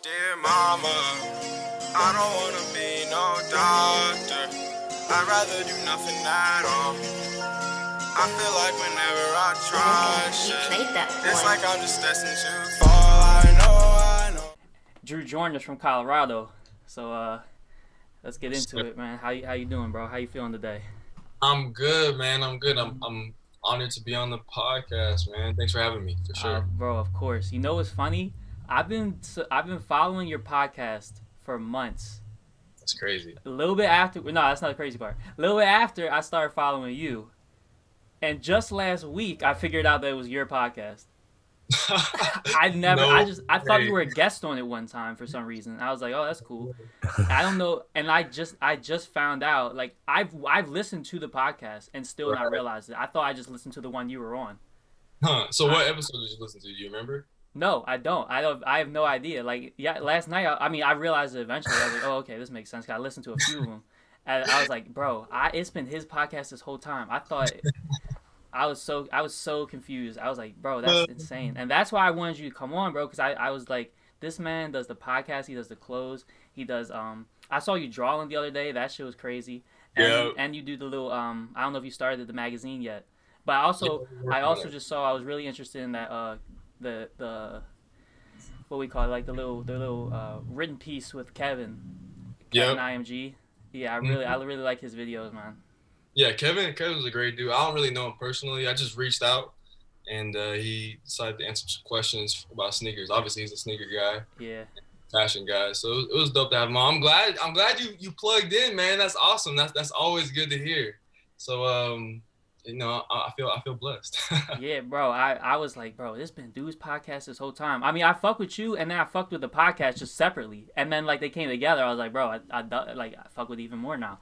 Dear mama, I don't wanna be no doctor. I'd rather do nothing at all. I feel like whenever I try shit, it's like I'm just destined to fall. I know. Drew joined us from Colorado, so let's get into it, man. How you doing, bro? How you feeling today? I'm good, man. I'm good. I'm honored to be on the podcast, man. Thanks for having me, for sure. Bro, of course. You know what's funny? I've been following your podcast for months. That's crazy. A little bit after, no, that's not the crazy part. A little bit after I started following you, and just last week I figured out that it was your podcast. I thought you were a guest on it one time for some reason. I was like, oh, that's cool. I don't know, and I just found out. Like I've listened to the podcast and still not realized it. I thought I just listened to the one you were on. Huh. So what episode did you listen to? Do you remember? No, I don't. I have no idea. Like, yeah, last night. I realized it eventually. I was like, oh, okay, this makes sense. 'Cause I listened to a few of them, and I was like, bro, it's been his podcast this whole time. I thought. I was so confused. I was like, bro, that's insane. And that's why I wanted you to come on, bro, because I was like, this man does the podcast, he does the clothes, he does I saw you drawing the other day, that shit was crazy. And you do the little I don't know if you started the magazine yet. But I also just saw I was really interested in that the what we call it, like the little written piece with Kevin IMG. Yeah, I really like his videos, man. Yeah, Kevin's a great dude. I don't really know him personally. I just reached out, and he decided to answer some questions about sneakers. Obviously, he's a sneaker guy. Yeah. Fashion guy. So it was dope to have him on. I'm glad you plugged in, man. That's awesome. That's always good to hear. So I feel blessed. Yeah, bro. I was like, bro, this been dude's podcast this whole time. I mean, I fuck with you, and then I fucked with the podcast just separately, and then like they came together. I was like, bro, I fuck with even more now.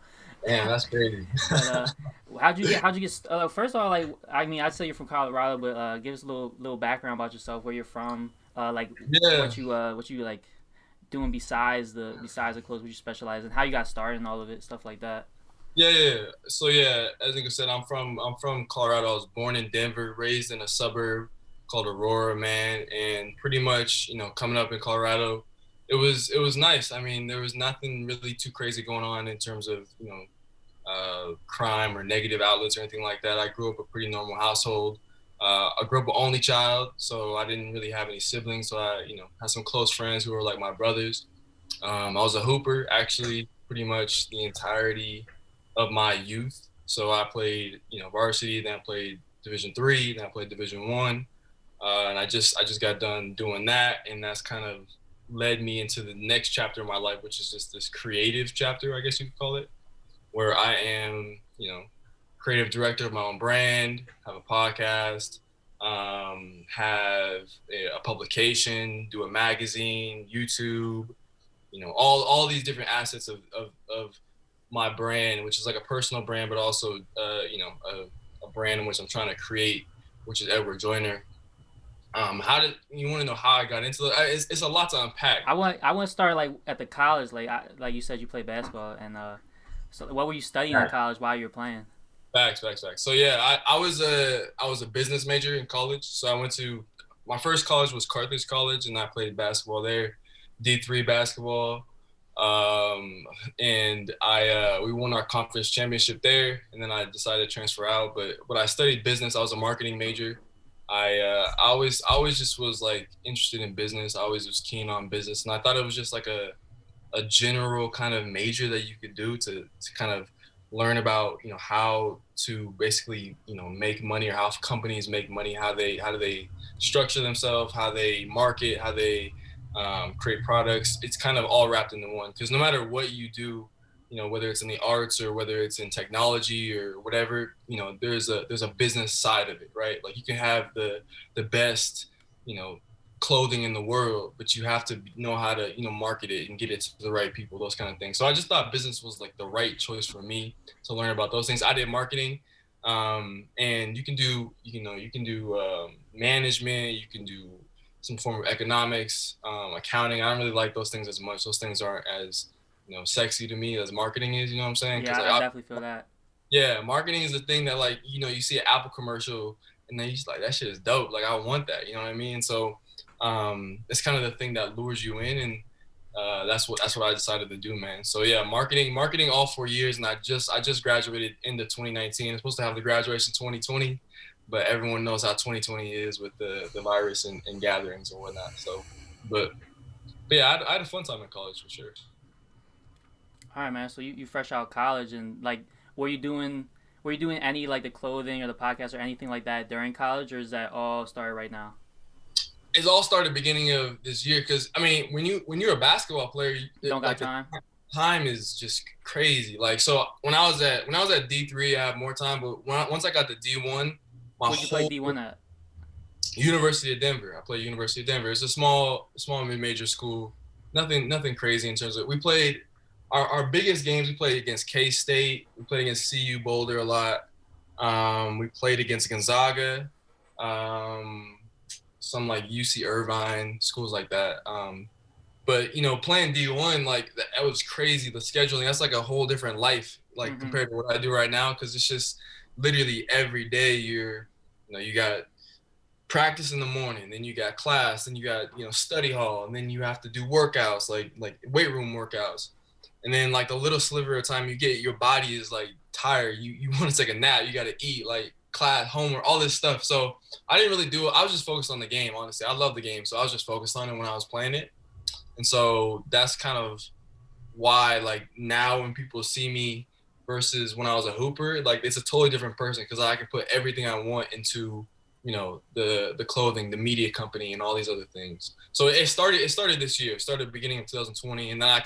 Yeah, that's crazy. But, how'd you get? First of all, like, I mean, I'd say you're from Colorado, but give us a little background about yourself, where you're from, what you like doing besides the clothes, what you specialize in, how you got started, and all of it, stuff like that. Yeah. So yeah, as Nico said, I'm from Colorado. I was born in Denver, raised in a suburb called Aurora, man, and pretty much, coming up in Colorado, it was nice. I mean, there was nothing really too crazy going on in terms of crime or negative outlets or anything like that. I grew up a pretty normal household. I grew up an only child, so I didn't really have any siblings. So I had some close friends who were like my brothers. I was a hooper actually pretty much the entirety of my youth. So I played varsity, then I played Division III, then I played Division I, and I just got done doing that, and that's kind of led me into the next chapter of my life, which is just this creative chapter, I guess you could call it, where I am, creative director of my own brand, have a podcast, have a publication, do a magazine, YouTube, all these different assets of my brand, which is like a personal brand, but also, a brand in which I'm trying to create, which is Edward Joyner. How did you want to know how I got into it? It's a lot to unpack. I want to start like at the college, like you said you played basketball, and so what were you studying in college while you were playing? Facts. So yeah, I was a business major in college. So I went to my first college was Carthage College, and I played basketball there, D3 basketball, and we won our conference championship there, and then I decided to transfer out. But I studied business. I was a marketing major. I always just was like interested in business. I always was keen on business, and I thought it was just like a general kind of major that you could do to kind of learn about how to basically make money, or how companies make money, how do they structure themselves, how they market, how they create products. It's kind of all wrapped into one, because no matter what you do, whether it's in the arts or whether it's in technology or whatever, there's a business side of it, right? Like you can have the best, clothing in the world, but you have to know how to, market it and get it to the right people, those kind of things. So I just thought business was like the right choice for me to learn about those things. I did marketing, and you can do management, you can do some form of economics, accounting. I don't really like those things as much. Those things aren't as sexy to me as marketing is, you know what I'm saying? Yeah, I definitely feel that. Yeah, marketing is the thing that, like, you see an Apple commercial and then you're just like, that shit is dope. Like, I want that, you know what I mean? So it's kind of the thing that lures you in. And that's what I decided to do, man. So yeah, marketing all 4 years, and I just graduated into 2019. I'm supposed to have the graduation 2020, but everyone knows how 2020 is with the virus and gatherings and whatnot. So, but yeah, I had a fun time in college for sure. All right, man. So you fresh out of college, and like, were you doing were you doing any like the clothing or the podcast or anything like that during college, or is that all started right now? It's all started beginning of this year because I mean when you're a basketball player, You don't got like the time. time is just crazy. Like so when I was at D3, I had more time, but once I got to D1, my Would you play whole D1 at? University of Denver. I played University of Denver. It's a small mid-major school. Nothing crazy in terms of we played our biggest games. We played against K-State. We played against CU Boulder a lot. We played against Gonzaga, some like UC Irvine, schools like that. But playing D1 like that was crazy. The scheduling, that's like a whole different life, like compared to what I do right now, because it's just literally every day you got practice in the morning, then you got class, then you got study hall, and then you have to do workouts like weight room workouts, and then like the little sliver of time you get, your body is like tired. You want to take a nap, you got to eat, like class, homework, all this stuff. So I didn't really do it. I was just focused on the game. Honestly, I love the game, so I was just focused on it when I was playing it. And so that's kind of why like now when people see me versus when I was a hooper, like it's a totally different person because I can put everything I want into the clothing, the media company, and all these other things. So it started this year. It started beginning of 2020, and then I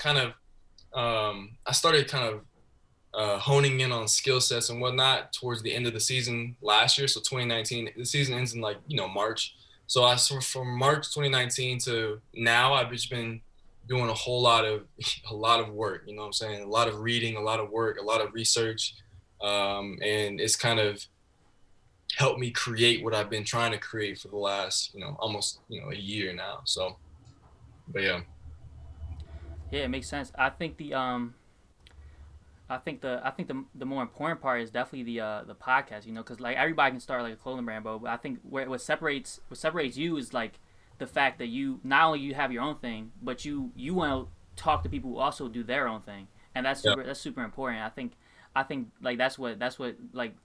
started kind of honing in on skill sets and whatnot towards the end of the season last year. So 2019, the season ends in like March. So from March 2019 to now, I've just been doing a whole lot of work. You know what I'm saying? A lot of reading, a lot of work, a lot of research, and it's kind of helped me create what I've been trying to create for the last almost a year now. So, but yeah. Yeah, it makes sense. I think the more important part is definitely the podcast, because like everybody can start like a clothing brand, but I think what separates you is like the fact that you not only you have your own thing, but you want to talk to people who also do their own thing, and that's super important. I think like that's what like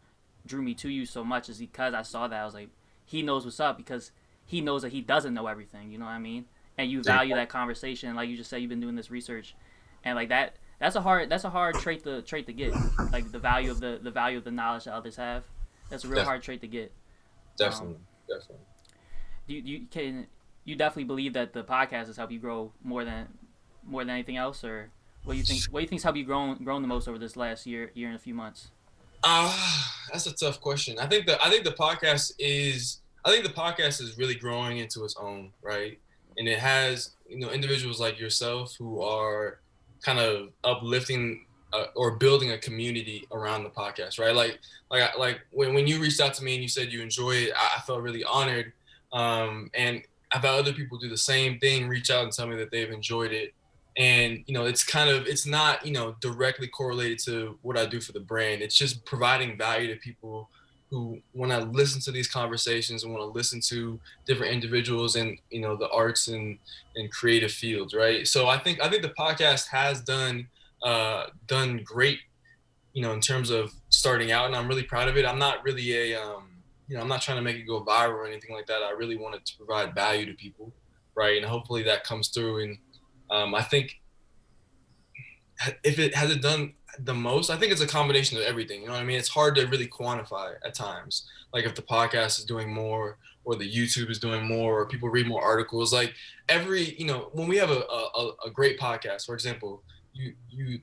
drew me to you so much is because I saw that I was like, he knows what's up because he knows that he doesn't know everything. You know what I mean? And you value that conversation, like you just said, you've been doing this research, and like that. That's a hard trait to get. Like the value of the knowledge that others have. That's a real hard trait to get. Definitely. You definitely believe that the podcast has helped you grow more than anything else, or what do you think? What do you think's helped you grown the most over this last year and a few months? That's a tough question. I think the podcast is really growing into its own, right? And it has individuals like yourself who are kind of uplifting or building a community around the podcast, right? Like when you reached out to me and you said you enjoy it, I felt really honored. And I've had other people do the same thing, reach out and tell me that they've enjoyed it. And it's not directly correlated to what I do for the brand. It's just providing value to people who want to listen to these conversations and want to listen to different individuals in the arts and creative fields, right? So I think the podcast has done great, in terms of starting out, and I'm really proud of it. I'm not really I'm not trying to make it go viral or anything like that. I really wanted to provide value to people, right? And hopefully that comes through. And I think if it has it done the most, I think it's a combination of everything. You know what I mean? It's hard to really quantify at times. Like if the podcast is doing more or the YouTube is doing more or people read more articles, like when we have a great podcast, for example, you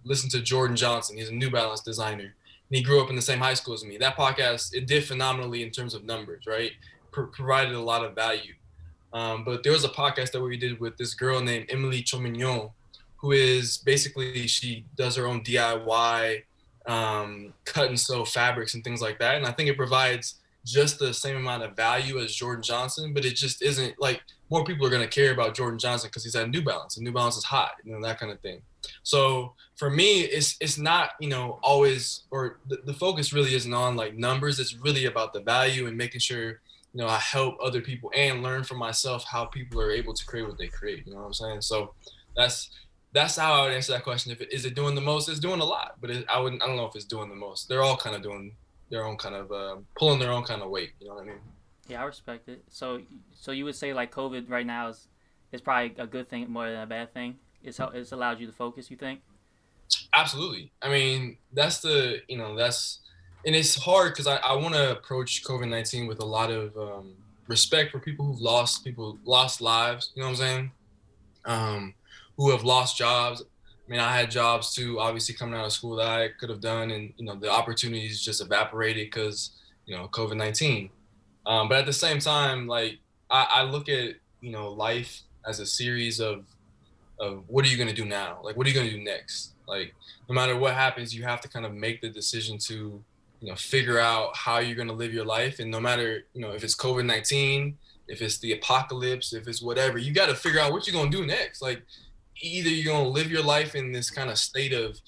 listen to Jordan Johnson, he's a New Balance designer and he grew up in the same high school as me. That podcast, it did phenomenally in terms of numbers, right? Provided a lot of value. But there was a podcast that we did with this girl named Emily Chomignon, who is basically, she does her own DIY cut and sew fabrics and things like that. And I think it provides just the same amount of value as Jordan Johnson, but it just isn't like more people are going to care about Jordan Johnson because he's at New Balance and New Balance is hot, that kind of thing. So for me, it's not, always, or the focus really isn't on like numbers. It's really about the value and making sure, I help other people and learn from myself how people are able to create what they create. You know what I'm saying? So that's how I would answer that question. Is it doing the most? It's doing a lot, but I don't know if it's doing the most. They're all kind of doing their own kind of pulling their own kind of weight. You know what I mean? Yeah, I respect it. So you would say like COVID right now is probably a good thing more than a bad thing. It's allowed you to focus. You think? Absolutely. I mean, and it's hard because I want to approach COVID-19 with a lot of respect for people lost lives. You know what I'm saying? Who have lost jobs. I mean, I had jobs too, obviously coming out of school that I could have done, and the opportunities just evaporated because COVID-19. But at the same time, like I look at life as a series of what are you gonna do now? Like, what are you gonna do next? Like, no matter what happens, you have to kind of make the decision to figure out how you're gonna live your life, and no matter if it's COVID-19, if it's the apocalypse, if it's whatever, you got to figure out what you're gonna do next. Like, either you're gonna live your life in this kind of state of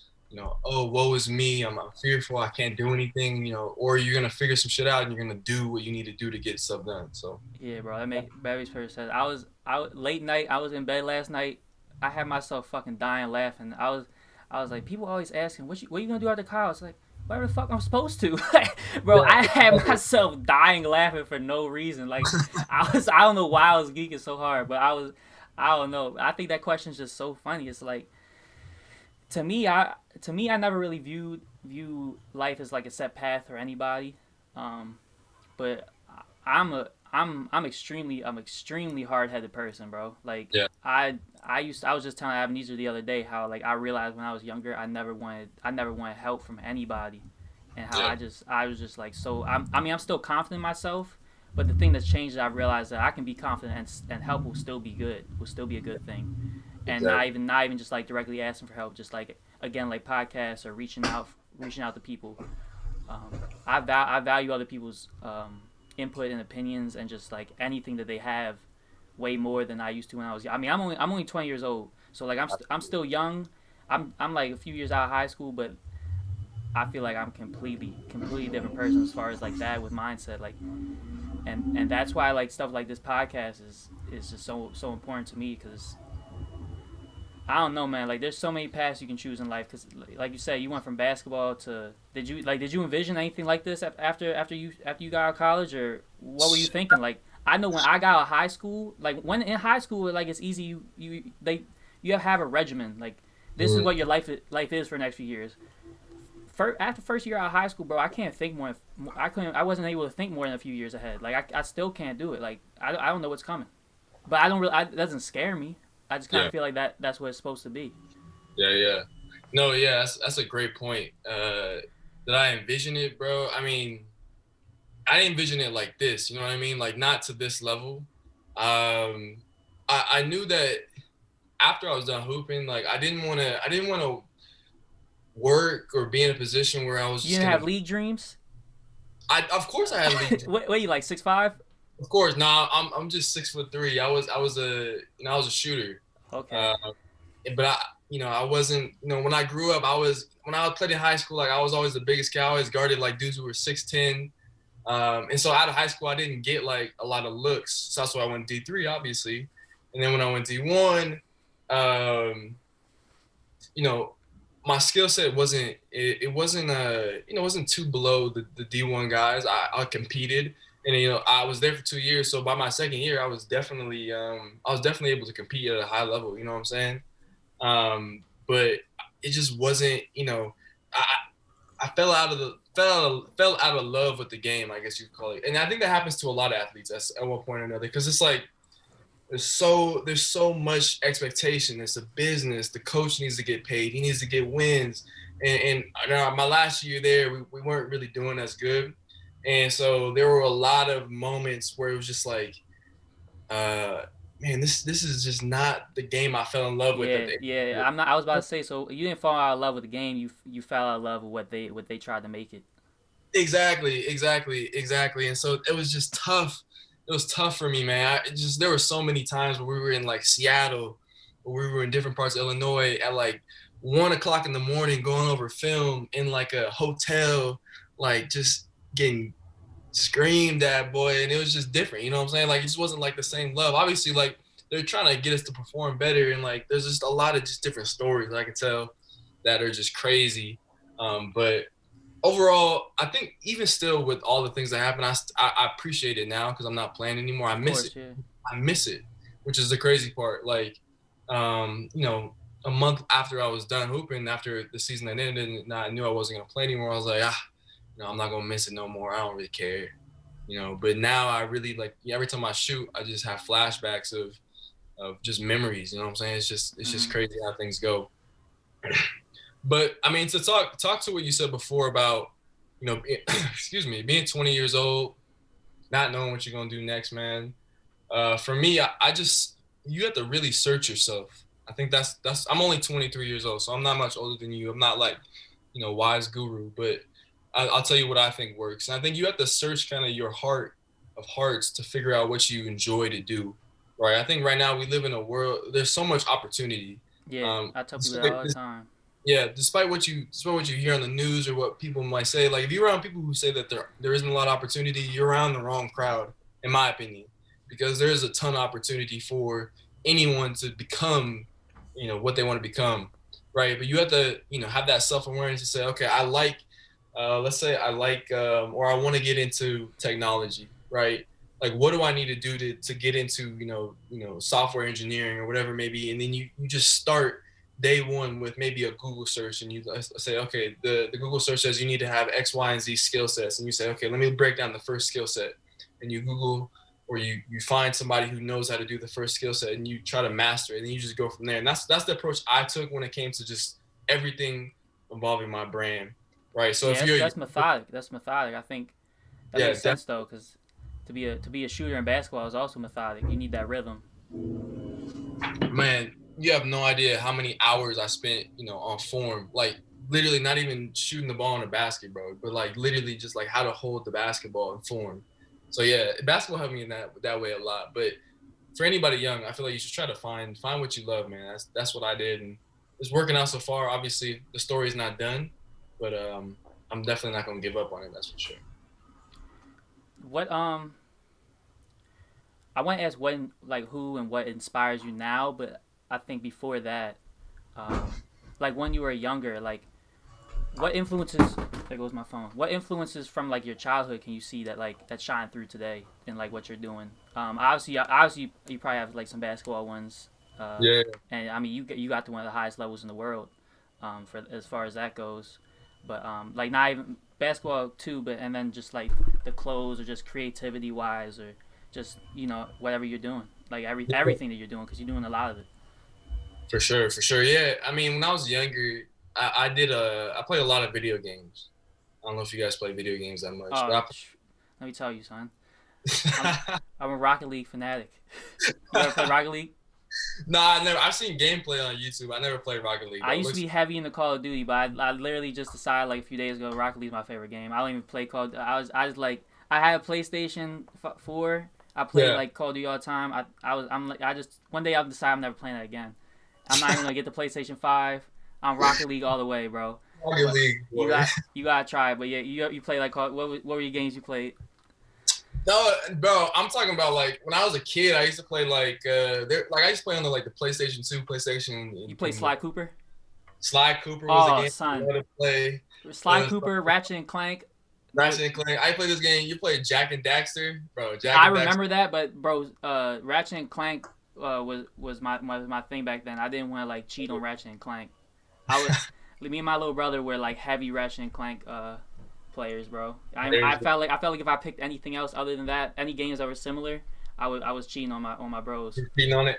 oh, woe is me, I'm fearful, I can't do anything, or you're gonna figure some shit out and you're gonna do what you need to do to get stuff done. So Yeah, bro. That makes very perfect sense. Late night. I was in bed last night. I had myself fucking dying laughing. I was like, people always asking, what you gonna do after college? Like, whatever the fuck I'm supposed to. Bro, I had myself dying laughing for no reason. Like, I don't know why I was geeking so hard, but I don't know. I think that question's just so funny. It's like, to me, I never really view life as like a set path for anybody. But I'm extremely hard headed person, bro. Like yeah, I was just telling Abneezer the other day how like I realized when I was younger I never wanted help from anybody, and how yeah, I was just like so I mean I'm still confident in myself, but the thing that's changed is I realized that I can be confident and help will still be a good thing, and exactly. not even just like directly asking for help, just like again like podcasts or reaching out to people. I value other people's input and opinions and just like anything that they have way more than I used to when I was young. I mean, I'm only 20 years old, so like I'm still young. I'm like a few years out of high school, but I feel like I'm completely different person as far as like that with mindset. Like, and that's why like stuff like this podcast is just so important to me because I don't know, man. Like, there's so many paths you can choose in life. Because, like you said, you went from basketball to did you envision anything like this after you got out of college, or what were you thinking? Like, I know when I got out of high school, like when in high school, like it's easy. You have a regimen. Like, this is Mm, what your life is for the next few years. After first year out of high school, bro, I can't think more. I wasn't able to think more than a few years ahead. Like, I still can't do it. Like, I don't know what's coming, but I don't really. That doesn't scare me. I just kind yeah, of feel like that's what it's supposed to be. yeah. No, yeah, that's a great point. Did I envision it, bro? I mean, I didn't envision it like this. You know what I mean? Like, not to this level. I knew that after I was done hooping, like I didn't want to work or be in a position where I was You just didn't gonna. have league dreams? Of course I had league. What you like 6'5"? Of course, nah. I'm just 6'3". I was a shooter. Okay. Uh, but I wasn't. When I grew up, when I played in high school, like I was always the biggest guy. I always guarded like dudes who were 6'10". And so out of high school, I didn't get like a lot of looks. So that's why I went D3, obviously. And then when I went D1, um, you know, my skill set wasn't too below the D1 guys. I competed, and I was there for 2 years. So by my second year, I was definitely able to compete at a high level. You know what I'm saying? But it just wasn't. I I fell out of love with the game, I guess you could call it. And I think that happens to a lot of athletes at one point or another, because it's like there's so much expectation. It's a business. The coach needs to get paid. He needs to get wins. And my last year there, we weren't really doing as good. And so there were a lot of moments where it was just like, man, this is just not the game I fell in love with at Yeah, the end of yeah. the I was about to say. So you didn't fall out of love with the game. You fell out of love with what they tried to make it. Exactly. And so it was just tough. It was tough for me, man. There were so many times where we were in like Seattle, or we were in different parts of Illinois at like 1 o'clock in the morning going over film in like a hotel, like just getting screamed at, boy. And it was just different. You know what I'm saying? Like, it just wasn't like the same love. Obviously, like they're trying to get us to perform better. And like, there's just a lot of just different stories I can tell that are just crazy. But overall, I think even still with all the things that happen, I appreciate it now because I'm not playing anymore. I miss it. Yeah. I miss it, which is the crazy part. Like, you know, a month after I was done hooping, after the season that ended, and I knew I wasn't gonna play anymore. I was like, you know, I'm not gonna miss it no more. I don't really care, you know. But now I really like every time I shoot, I just have flashbacks of just memories. You know what I'm saying? It's just crazy how things go. But I mean, to talk to what you said before about, you know, excuse me, being 20 years old, not knowing what you're gonna do next, man. For me, I just you have to really search yourself. I think that's I'm only 23 years old, so I'm not much older than you. I'm not like, you know, wise guru, but I'll tell you what I think works. And I think you have to search kind of your heart of hearts to figure out what you enjoy to do, right? I think right now we live in a world, there's so much opportunity. Yeah, I tell people that all the time. Yeah, despite what you hear on the news or what people might say, like if you're around people who say that there isn't a lot of opportunity, you're around the wrong crowd, in my opinion, because there is a ton of opportunity for anyone to become, you know, what they want to become, right? But you have to, you know, have that self-awareness to say, okay, I like, let's say I like, or I want to get into technology, right? Like, what do I need to do to get into, you know, software engineering or whatever it may be, and then you just start day one with maybe a Google search, and you say, okay, the Google search says you need to have X, Y, and Z skill sets. And you say, okay, let me break down the first skill set. And you Google, or you find somebody who knows how to do the first skill set, and you try to master it, and you just go from there. And that's the approach I took when it came to just everything involving my brand, right? So yeah, if you're that's methodic. That's methodic. I think that makes sense though, because to be a shooter in basketball is also methodic. You need that rhythm. Man, you have no idea how many hours I spent, you know, on form. Like literally not even shooting the ball in a basket, bro, but like literally just like how to hold the basketball in form. So yeah, basketball helped me in that way a lot. But for anybody young, I feel like you should try to find what you love, man. That's what I did, and it's working out so far. Obviously, the story's not done, but I'm definitely not gonna give up on it. That's for sure. What I want to ask who and what inspires you now, but I think before that, like when you were younger, like what influences? There goes my phone. What influences from like your childhood can you see that shine through today in like what you're doing? Obviously, you probably have like some basketball ones. Yeah. And I mean, you got to one of the highest levels in the world, for as far as that goes. But like not even basketball too, but and then just like the clothes or just creativity wise or just, you know, whatever you're doing, like everything that you're doing, because you're doing a lot of it. For sure. Yeah, I mean, when I was younger, I played a lot of video games. I don't know if you guys play video games that much. Let me tell you, son. I'm a Rocket League fanatic. You ever play Rocket League? Nah, I never. I've seen gameplay on YouTube. I never played Rocket League. I used to be heavy into Call of Duty, but I literally just decided like a few days ago Rocket League's my favorite game. I don't even play Call of Duty. I just like, I had a PlayStation 4. I played like Call of Duty all the time. I just one day I'll decide I'm never playing that again. I'm not even gonna get the PlayStation 5. I'm Rocket League all the way, bro. Rocket League. You gotta try it. But yeah, you play like what were your games you played? No, bro, I'm talking about like when I was a kid. I used to play like I used to play on the PlayStation 2, PlayStation. You play Sly Cooper? Sly Cooper was a game son. I wanted to play. Sly Cooper, Ratchet and Clank. Ratchet and Clank. I played this game. You played Jack and Daxter, bro. I remember that, but bro, Ratchet and Clank was my thing back then. I didn't want to like cheat on Ratchet and Clank. Me and my little brother were like heavy Ratchet and Clank players, bro. I felt like if I picked anything else other than that, any games that were similar, I was cheating on my bros. Cheating on it.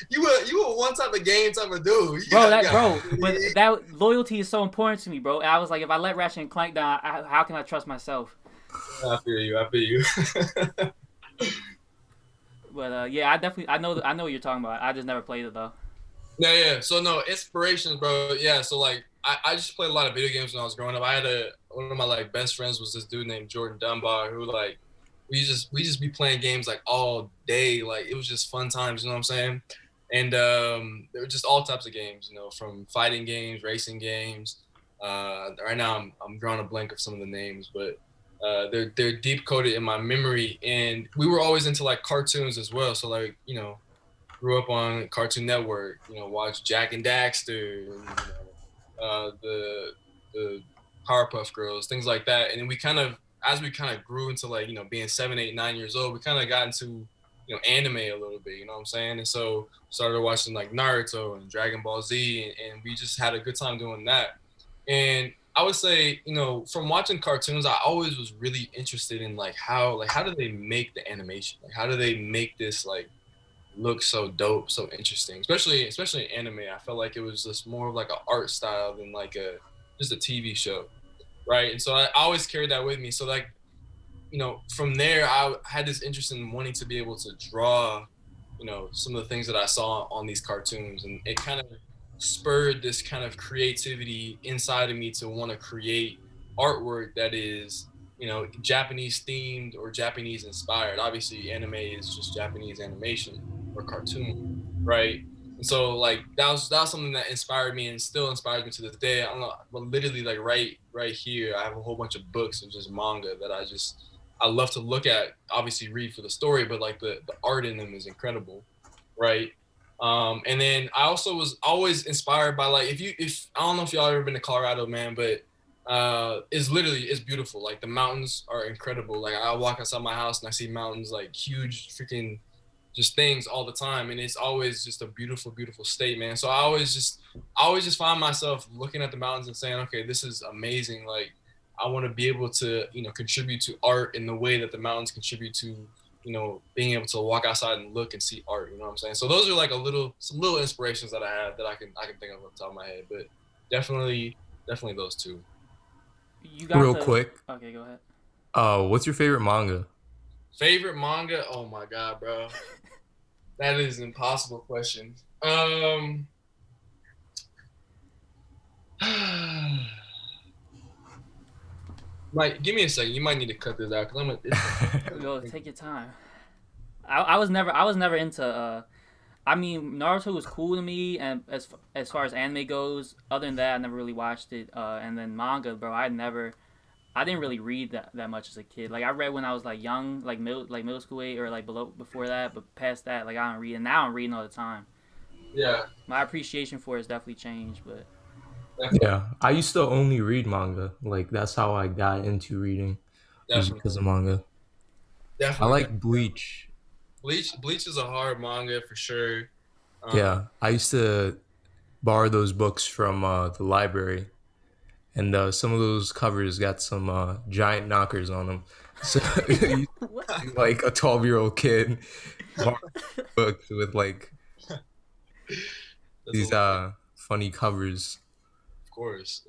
you were one type of game type of dude. But that loyalty is so important to me, bro. And I was like, if I let Ratchet and Clank down, how can I trust myself? I feel you. But yeah, I know what you're talking about. I just never played it though. Yeah. So no inspirations, bro. Yeah. So like I just played a lot of video games when I was growing up. I had one of my like best friends was this dude named Jordan Dunbar who like we just be playing games like all day. Like it was just fun times, you know what I'm saying? And there were just all types of games, you know, from fighting games, racing games. Right now I'm drawing a blank of some of the names, but they're deep coded in my memory. And we were always into like cartoons as well. So like, you know, grew up on Cartoon Network. Watched Jack and Daxter, and the Powerpuff Girls, things like that. And then we kind of, as we kind of grew into like being 7, 8, 9 years old, we kind of got into anime a little bit. You know what I'm saying? And so started watching like Naruto and Dragon Ball Z, and we just had a good time doing that. And I would say, from watching cartoons, I always was really interested in how do they make the animation? Like how do they make this like look so dope, so interesting? Especially in anime. I felt like it was just more of like an art style than like a just a TV show. Right. And so I always carried that with me. So like, from there I had this interest in wanting to be able to draw, some of the things that I saw on these cartoons. And it kind of spurred this kind of creativity inside of me to want to create artwork that is, Japanese themed or Japanese inspired. Obviously, anime is just Japanese animation or cartoon, right? And so like that was something that inspired me and still inspires me to this day. I don't know, but literally like right here, I have a whole bunch of books of just manga that I love to look at. Obviously, read for the story, but like the art in them is incredible, right? And then I also was always inspired by like if I don't know if y'all ever been to Colorado, man, but it's beautiful. Like the mountains are incredible. Like I walk outside my house and I see mountains, like huge freaking just things all the time, and it's always just a beautiful, beautiful state, man. So I always just find myself looking at the mountains and saying, okay, this is amazing. Like I want to be able to contribute to art in the way that the mountains contribute to being able to walk outside and look and see art. You know what I'm saying? So those are like some little inspirations that I have that I can think of off the top of my head. But definitely those two. You got Real the quick, okay. Go ahead. what's your favorite manga? Favorite manga? Oh my god, bro. That is an impossible question. Mike, give me a second. You might need to cut this out because Go take your time. I was never into. I mean, Naruto was cool to me, and as far as anime goes, other than that, I never really watched it. And then manga, bro, I didn't really read that much as a kid. Like I read when I was like young, like middle school age or like below before that, but past that, like I don't read. And now I'm reading all the time. yeah, My appreciation for it has definitely changed, but definitely, Yeah, I used to only read manga. Like that's how I got into reading, was definitely, because of manga. I definitely. like Bleach. Bleach is a hard manga for sure. Um, Yeah, I used to borrow those books from the library, and some of those covers got some giant knockers on them. So you what? see, like a 12-year-old kid borrowing books with like that's a these lot, funny covers. of course.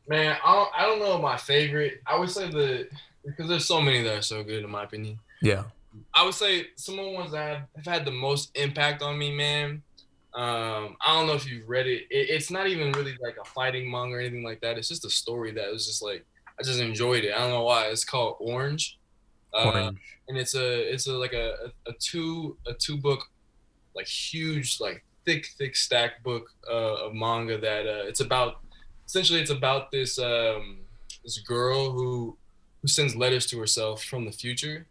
Man, I don't know my favorite. I would say because there's so many that are so good in my opinion. Yeah. I would say some of the ones that have had the most impact on me, man. I don't know if you've read it. It's not even really like a fighting manga or anything like that. It's just a story that was just like I just enjoyed it. I don't know why. It's called Orange, Orange. and it's like a two book like huge like thick stack book of manga that it's about this girl who sends letters to herself from the future,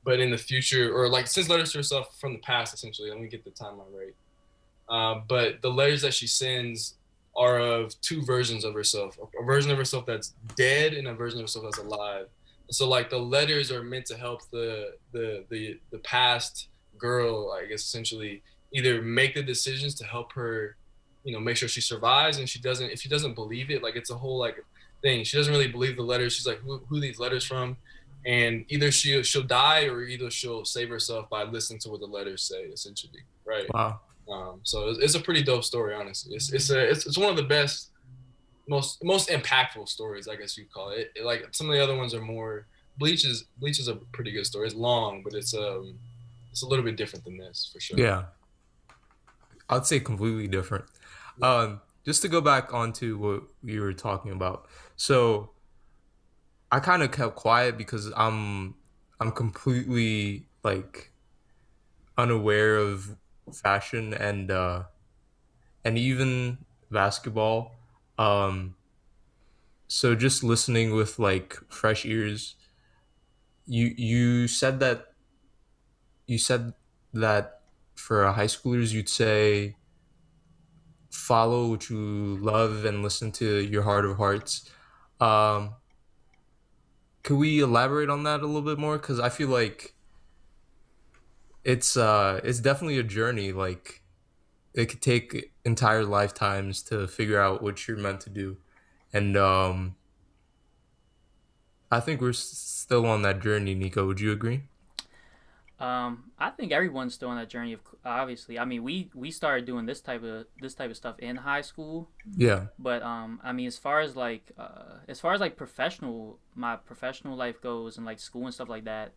but in the future, or like sends letters to herself from the past, essentially. Let me get the timeline right. But the letters that she sends are of two versions of herself: a version of herself that's dead and a version of herself that's alive. So like the letters are meant to help the past girl, I guess, essentially either make the decisions to help her, make sure she survives, and if she doesn't believe it, like it's a whole like thing. She doesn't really believe the letters. She's like, who these letters from? And either she'll die or either she'll save herself by listening to what the letters say, essentially, right? Wow. So it's a pretty dope story, honestly. It's one of the best, most impactful stories, I guess you'd call it. Like some of the other ones are more. Bleach is a pretty good story. It's long, but it's a little bit different than this for sure. Yeah, I'd say completely different. Just to go back onto what we were talking about. So I kind of kept quiet because I'm completely like unaware of fashion and even basketball. Um, so just listening with like fresh ears. You said that for high schoolers you'd say follow what you love and listen to your heart of hearts. Um, could we elaborate on that a little bit more? Because I feel like it's definitely a journey. Like it could take entire lifetimes to figure out what you're meant to do, and I think we're still on that journey. Nico, would you agree? I think everyone's still on that journey. Of obviously, I mean, we started doing this type of stuff in high school, Yeah. but I mean, as far as like my professional life goes and like school and stuff like that,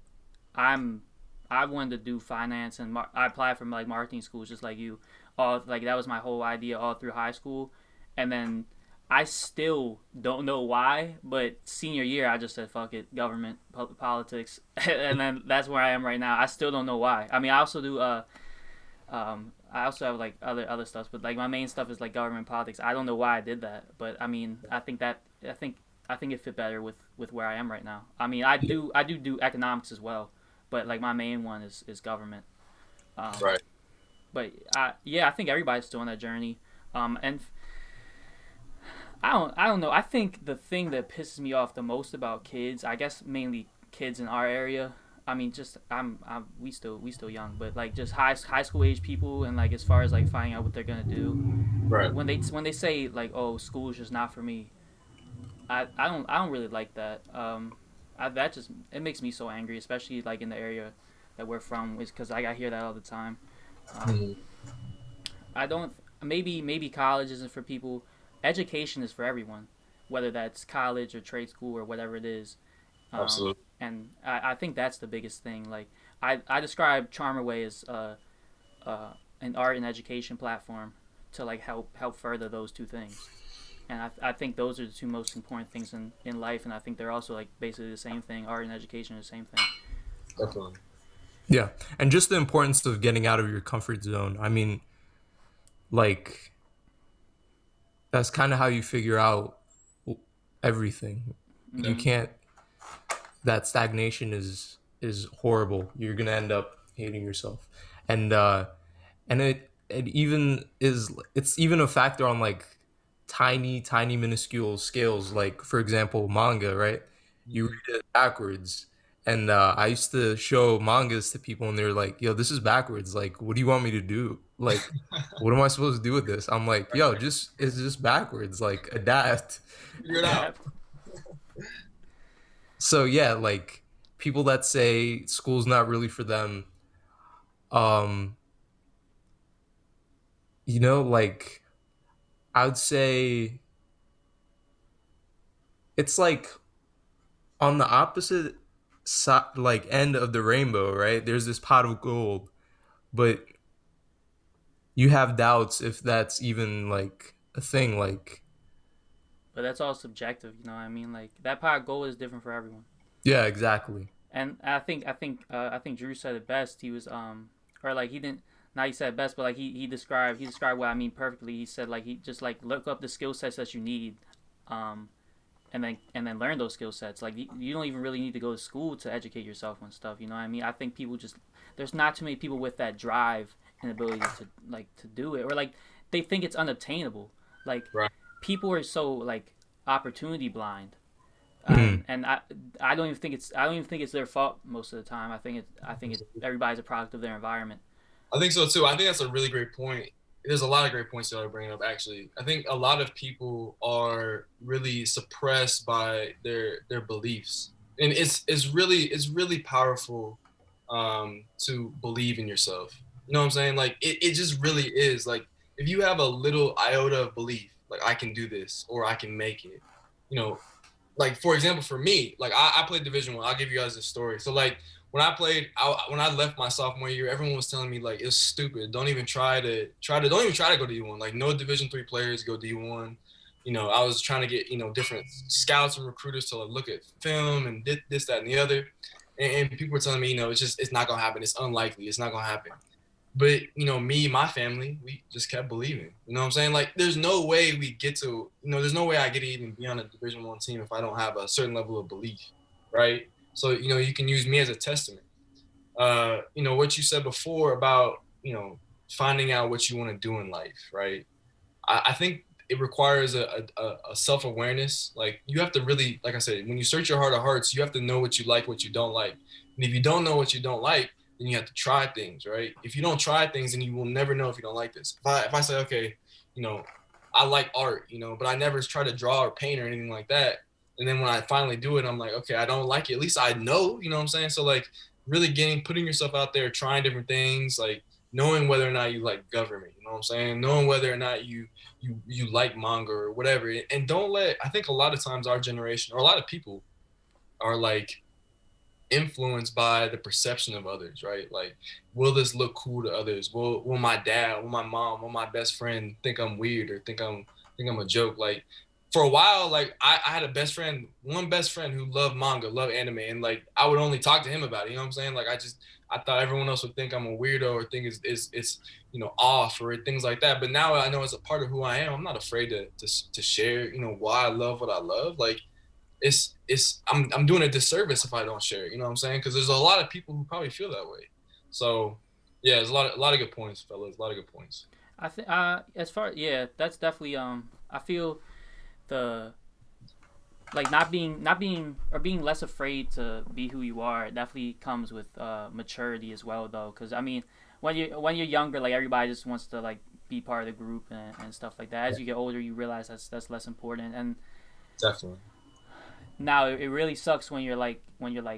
I'm I wanted to do finance and I applied for like marketing schools just like you. All like that was my whole idea all through high school, and then I still don't know why, but senior year I just said fuck it, government politics, and then that's where I am right now. I still don't know why. I mean, I also do I also have like other stuff, but like my main stuff is like government politics. I don't know why I did that, but I mean, I think it fit better with where I am right now. I mean, I do economics as well, but like my main one is government. Um, Right. but yeah, I think everybody's still on that journey. And I don't know. I think the thing that pisses me off the most about kids, I guess mainly kids in our area. I mean, just we still young, but like just high school age people, and like as far as like finding out what they're gonna do, Right. when they say like, oh, school's just not for me. I don't really like that. That just it makes me so angry, especially like in the area that we're from, is because I hear that all the time. Um, Mhm. I don't. Maybe college isn't for people. Education is for everyone, whether that's college or trade school or whatever it is. Absolutely. And I think that's the biggest thing. Like I describe Charmerway as an art and education platform to like help further those two things. And I think those are the two most important things in life. And I think they're also like basically the same thing. Art and education are the same thing. Definitely. Yeah. And just the importance of getting out of your comfort zone. I mean, like that's kind of how you figure out everything. You Hmm. can't that stagnation is horrible. You're going to end up hating yourself. And it even is it's even a factor on like tiny minuscule scales, like for example manga, right? You Mhm. read it backwards, and I used to show mangas to people and they're like, yo, this is backwards, like what do you want me to do, like what am I supposed to do with this? I'm like, yo, just it's just backwards, like adapt. Figure it out. Adapt. So yeah, like people that say school's not really for them, um like I would say it's like on the opposite side, like end of the rainbow, right? There's this pot of gold, but you have doubts if that's even like a thing. Like, But that's all subjective. You know what I mean? Like that pot of gold is different for everyone. yeah, exactly. And I think Drew said it best. He was or like he didn't. Not he said it best, but like he described what I mean perfectly. He said like he just like look up the skill sets that you need, um, and then learn those skill sets. Like you don't even really need to go to school to educate yourself on stuff. You know what I mean? I think people just there's not too many people with that drive and ability to do it, or like they think it's unobtainable. Like Right. people are so like opportunity blind, Mhm. and I don't even think it's their fault most of the time. I think it's everybody's a product of their environment. I think so too. I think that's a really great point. There's a lot of great points that are bringing up. Actually, I think a lot of people are really suppressed by their beliefs, and it's really powerful to believe in yourself. You know what I'm saying? Like it just really is. Like if you have a little iota of belief, like I can do this or I can make it. You know, like for example, for me, like I played Division One. I'll give you guys this story. So like when I left my sophomore year, everyone was telling me like it's stupid. Don't even try to go D1. Like no Division 3 players go D1. You know, I was trying to get different scouts and recruiters to like, look at film and this that and the other, and people were telling me it's not gonna happen. It's unlikely. It's not gonna happen. But me, my family, we just kept believing. You know what I'm saying? Like, there's no way we get to, there's no way I get to even be on a Division 1 team if I don't have a certain level of belief, right? So you can use me as a testament. you know, what you said before about, you know, finding out what you want to do in life, right? I think it requires a self-awareness. Like you have to really, like I said, when you search your heart of hearts, you have to know what you like, what you don't like. And if you don't know what you don't like, then you have to try things, right? If you don't try things, then you will never know if you don't like this. If I say, okay, you know, I like art, you know, but I never try to draw or paint or anything like that. And then when I finally do it, I'm like, okay, I don't like it. At least I know, you know what I'm saying? So like really putting yourself out there, trying different things, like knowing whether or not you like government, you know what I'm saying? Knowing whether or not you like manga or whatever. And don't let, I think a lot of times our generation or a lot of people are like influenced by the perception of others, right? Like, will this look cool to others? Will my dad, will my mom, will my best friend think I'm weird or think I'm a joke? Like for a while, like I had one best friend who loved manga, loved anime, and like I would only talk to him about it. You know what I'm saying? Like I thought everyone else would think I'm a weirdo or think it's you know off or things like that. But now I know it's a part of who I am. I'm not afraid to share, you know, why I love what I love. Like I'm doing a disservice if I don't share it, you know what I'm saying? Because there's a lot of people who probably feel that way. So yeah, there's a lot of good points, fellas. A lot of good points. I think as far yeah, that's definitely I feel the like not being or being less afraid to be who you are. It definitely comes with maturity as well, though. Because I mean, when you're younger, like everybody just wants to like be part of the group and stuff like that. As you get older, you realize that's less important. And Definitely. now it really sucks when you're like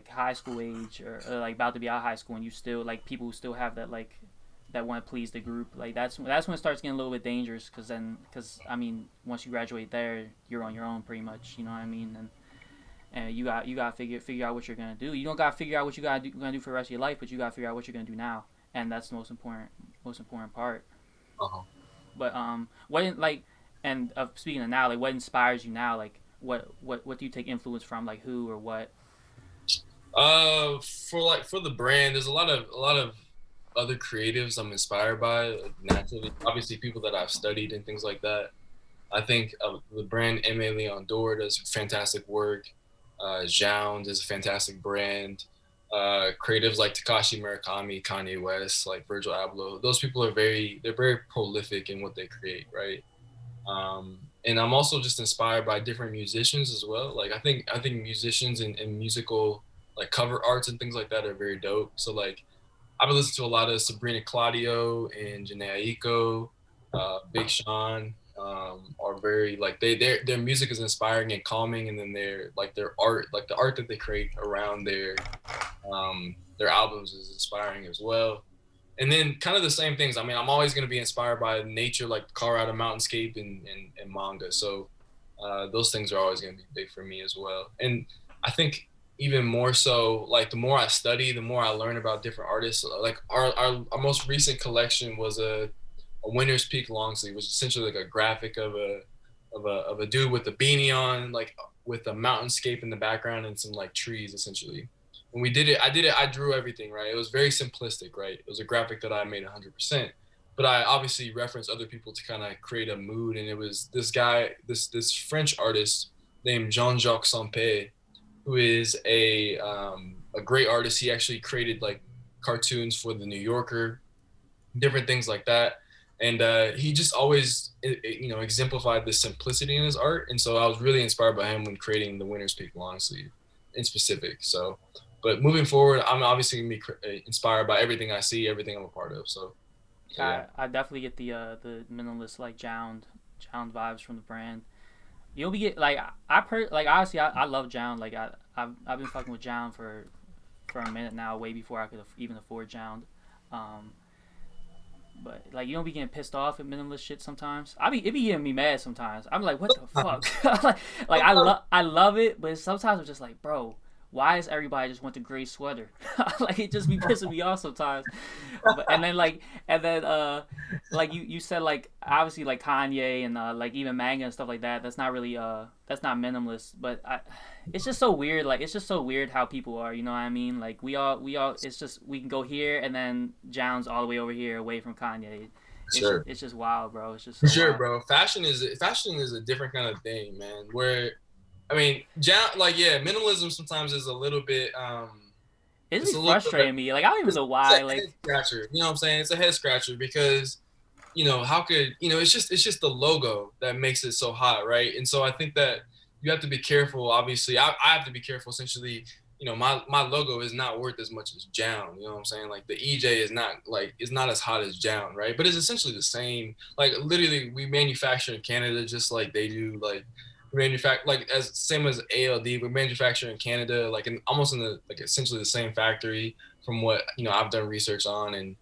high school age or like about to be out of high school and you still like people who still have that like that want to please the group. Like that's when it starts getting a little bit dangerous because I mean once you graduate there you're on your own pretty much, you know what I mean. And you got to figure out what you're gonna do. You don't got to figure out what you gonna do for the rest of your life, but you got to figure out what you're gonna do now, and that's the most important part. Uh-huh. But what like and speaking of now, like what inspires you now, like what do you take influence from, like who or what? For the brand, there's a lot of other creatives I'm inspired by, like, naturally. Obviously, people that I've studied and things like that. I think the brand Aimé Leon Dore does fantastic work. Jound is a fantastic brand. Creatives like Takashi Murakami, Kanye West, like Virgil Abloh. Those people they're very prolific in what they create, right? And I'm also just inspired by different musicians as well. Like I think musicians and musical like cover arts and things like that are very dope. So like I've been listening to a lot of Sabrina Claudio and Janae Aiko, Big Sean, are very like their music is inspiring and calming, and then their art, like the art that they create around their albums is inspiring as well. And then kind of the same things. I mean, I'm always going to be inspired by nature, like Colorado mountainscape and manga. So those things are always going to be big for me as well. And I think even more so, like the more I study, the more I learn about different artists. Like our most recent collection was a Winter's Peak long sleeve, which is essentially like a graphic of a dude with a beanie on, like with a mountainscape in the background and some like trees essentially. When we did it, I drew everything, right? It was very simplistic, right? It was a graphic that I made 100%, but I obviously referenced other people to kind of create a mood. And it was this guy, this French artist named Jean-Jacques Sampé, who is a great artist. He actually created like cartoons for the New Yorker, different things like that. And he just always, you know, exemplified the simplicity in his art. And so I was really inspired by him when creating the Winter's Peak long sleeve in specific. So, but moving forward, I'm obviously gonna be inspired by everything I see, everything I'm a part of. So yeah. I definitely get the minimalist like Jound vibes from the brand. You'll be get like like honestly I love Jound. Like I've been fucking with Jound for a minute now, way before I could even afford Jound. But like you don't be getting pissed off at minimalist shit sometimes. It be getting me mad sometimes. I'm like, what the fuck? like I love it, but sometimes I'm just like, bro, why does everybody just want the gray sweater? Like it just be pissing me off sometimes. And then like you said, like obviously like Kanye and like even manga and stuff like that. That's not really that's not minimalist, but it's just so weird. Like it's just so weird how people are. You know what I mean? Like we all it's just we can go here and then Jown's all the way over here away from Kanye. It's just wild, bro. It's just so for sure, wild. bro. Fashion is a different kind of thing, man. Where I mean, like yeah, minimalism sometimes is a little bit It's It's just a little bit. frustrating me. Like I don't even know It's why. a Like head scratcher. You know what I'm saying? It's a head scratcher because how could it's just the logo that makes it so hot, right? And so I think that you have to be careful. Obviously, I have to be careful. Essentially, my logo is not worth as much as Jown. You know what I'm saying? Like the EJ is not as hot as Jown, right? But it's essentially the same. Like literally, we manufacture in Canada just like they do. Like we manufacture like as same as ALD. We manufacture in Canada, like in almost in the like essentially the same factory from what I've done research on. And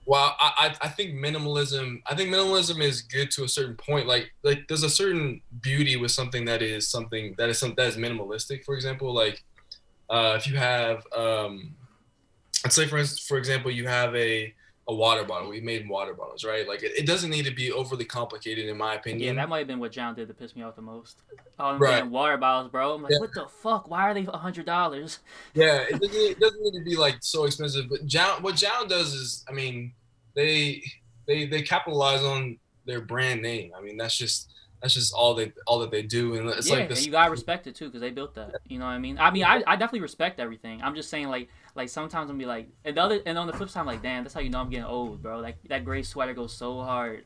well, I think minimalism is good to a certain point. Like there's a certain beauty with something that is minimalistic. For example, like if you have let's say for example you have a water bottle. We made water bottles, right? Like it doesn't need to be overly complicated, in my yeah, that opinion. might have been what John did to piss me off the most. All them Right. damn water bottles, bro. I'm like, Yeah. what the fuck? Why are they $100? Yeah. It doesn't need to be like so expensive. But what Jown does is, I mean, they they capitalize on their brand name. I mean, that's just all that they do, and it's Yeah, like and this. you gotta respect it too, cause they built that. You know what I mean? I definitely respect everything. I'm just saying, like sometimes I'm be like, and on the flip side, I'm like, damn, that's how you know I'm getting old, bro. Like that gray sweater goes so hard.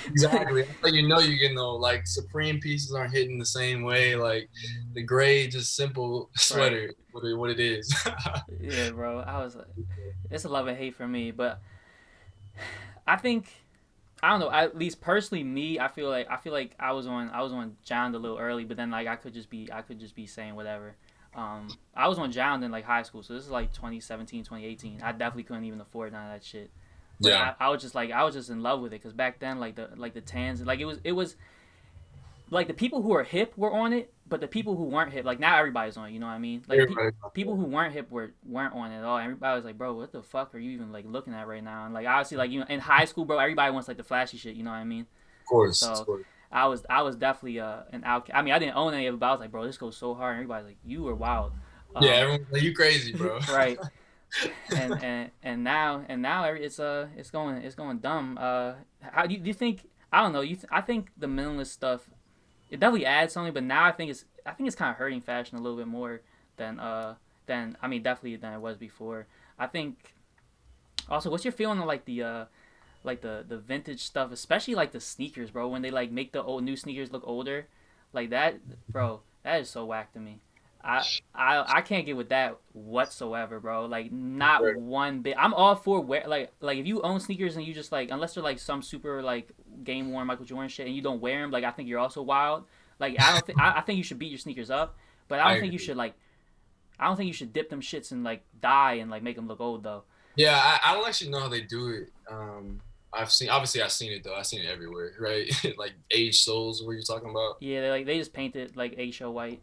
Exactly. Like you're getting old. Like Supreme pieces aren't hitting the same way. Like the gray, just simple Right. sweater, what it is. Yeah, bro. I was like, it's a love and hate for me, but I think I don't know. At least personally, me, I feel like I was on John a little early, but then like I could just be saying whatever. I was on John in like high school, so this is like 2017, 2018. I definitely couldn't even afford none of that shit. But Yeah, I was just in love with it because back then like the tans like it was like the people who are hip were on it, but the people who weren't hip, like now everybody's on it. You know what I mean? Like everybody. people who weren't hip weren't on it at all. Everybody was like, bro, what the fuck are you even like looking at right now? And like obviously like in high school, bro, everybody wants like the flashy shit. You know what I mean? Of So course. I was definitely an out. I mean I didn't own any of it, but I was like, bro, this goes so hard. And everybody's like, you are wild. Yeah, Um, everyone's like, you crazy, bro. right. And now it's going dumb. How do you think? I don't know. I think the minimalist stuff it definitely adds something, but now I think it's kind of hurting fashion a little bit more than I mean definitely than it was before. I think also what's your feeling on like the vintage stuff, especially like the sneakers, bro, when they like make the old new sneakers look older, like that, bro, that is so whack to me. I can't get with that whatsoever, bro. Like not one bit. I'm all for wear like if you own sneakers and you just like unless they're like some super like game worn Michael Jordan shit and you don't wear them, like I think you're also wild. Like I don't think I think you should beat your sneakers up, but I I don't think you agree. should like I don't think you should dip them shits and like dye and like make them look old though. Yeah, I don't actually know how they do it. I've seen it though. I've seen it everywhere, right? Like aged souls, what you're talking about. Yeah, they just paint it like eggshell white.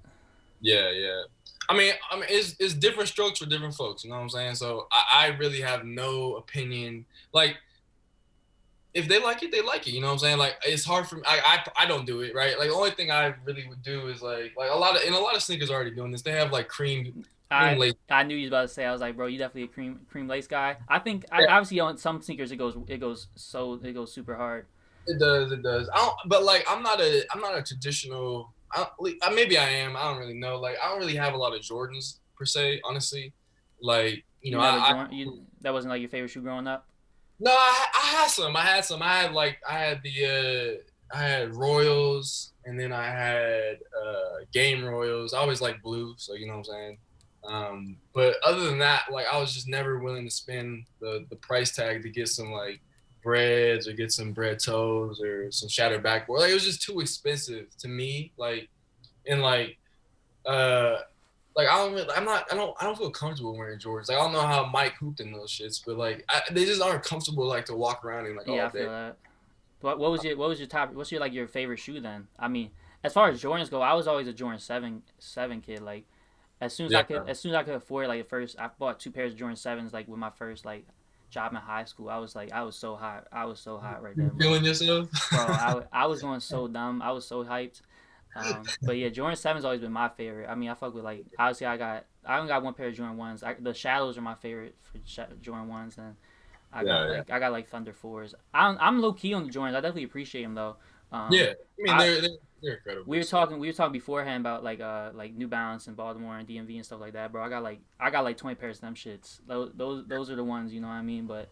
Yeah, yeah. I mean, it's different strokes for different folks. You know what I'm saying? So I really have no opinion. Like, if they like it, they like it. You know what I'm saying? Like, it's hard for me. I don't do it, right? Like, the only thing I really would do is like a lot of sneakers are already doing this. They have like cream I lace. I knew you was about to say. I was like, bro, you definitely a cream lace guy. I think Yeah, obviously on some sneakers it goes super hard. it does. It does. I don't. But like, I'm not a traditional. Maybe I am. I don't really know. Like, I don't really have a lot of Jordans per se. Honestly, like You never joined you that wasn't like your favorite shoe growing up. No, I had some. I had some. I had Royals, and then I had Game Royals. I always like blue, so you know what I'm saying. But other than that, like I was just never willing to spend the price tag to get some like breads or get some bread toes or some shattered backboard. Like it was just too expensive to me. And uh I don't feel comfortable wearing Jordans. Like I don't know how Mike hooped in those shits, but like they just aren't comfortable like to walk around in like Yeah, all I feel day. that. What was your top? What's your like your favorite shoe then? I mean, as far as Jordans go, I was always a Jordan 7 kid. Like Yeah, as soon as I could afford like at first, I bought two pairs of Jordan 7s like with my first like job in high school. I was so hot. I was so hot right you there, bro. feeling yourself? Bro, I was going so dumb. I was so hyped. But yeah, Jordan 7's always been my favorite. I mean, I fuck with like obviously I only got one pair of Jordan 1s. The Shadows are my favorite for Jordan 1s, and Yeah, yeah. I got like Thunder 4s. I'm low key on the Jordans. I definitely appreciate them though. Yeah, I mean I they're incredible. we were So. talking beforehand about like New Balance in Baltimore and DMV and stuff like that, bro. I got like 20 pairs of them shits. Those are the ones, you know what I mean. But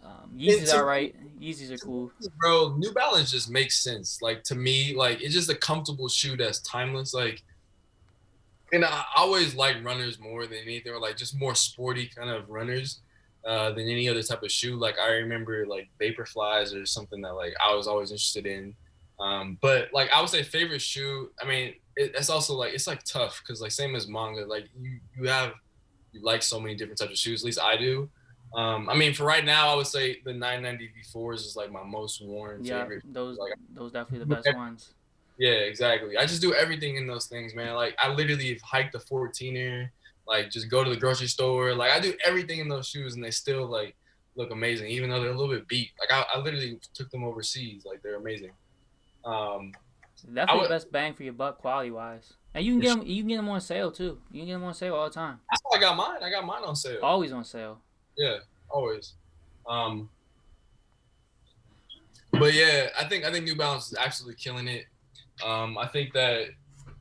And Yeezys to are me, right. Yeezys are cool. bro, New Balance just makes sense. Like to me, like it's just a comfortable shoe that's timeless. Like, and I always like runners more than anything, or like just more sporty kind of runners than any other type of shoe. Like I remember like Vaporflies or something that like I was always interested in. But like I would say favorite shoe. I mean, it's also like it's like tough because like same as manga, like you like so many different types of shoes. At least I do. I mean, for right now, I would say the 990 V4s is like my most worn Yeah, favorite. those definitely the Like, best ones. yeah, exactly. I just do everything in those things, man. Like I literally hike the 14er, like just go to the grocery store. Like I do everything in those shoes, and they still like look amazing, even though they're a little bit beat. Like I literally took them overseas. Like they're amazing. Um, I Definitely the would. best bang for your buck quality wise. And you can get them. You can get them on sale too. You can get them on sale all the time. That's how I got mine. I got mine on sale. Always on sale. Yeah, always. Um, but yeah, I think New Balance is absolutely killing it. I think that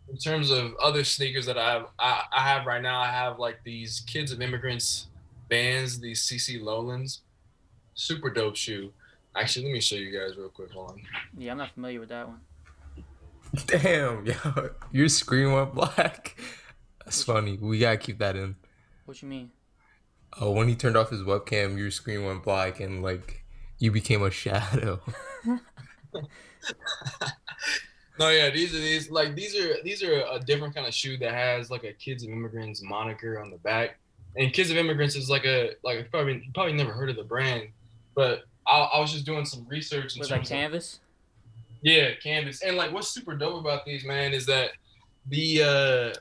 in terms of other sneakers that I have right now, I have like these Kids of Immigrants Vans, these CC Lowlands, super dope shoe. Actually, let me show you guys real quick. Hold on. Yeah, I'm not familiar with that one. Damn, yo, your screen went black. That's funny. We gotta keep that in. What you mean? Oh, when he turned off his webcam, your screen went black and like you became a shadow. No, yeah, these are a different kind of shoe that has like a Kids of Immigrants moniker on the back. And Kids of Immigrants is like you probably never heard of the brand, but I was just doing some research in Was that terms of canvas? yeah, canvas. And like what's super dope about these, man, is that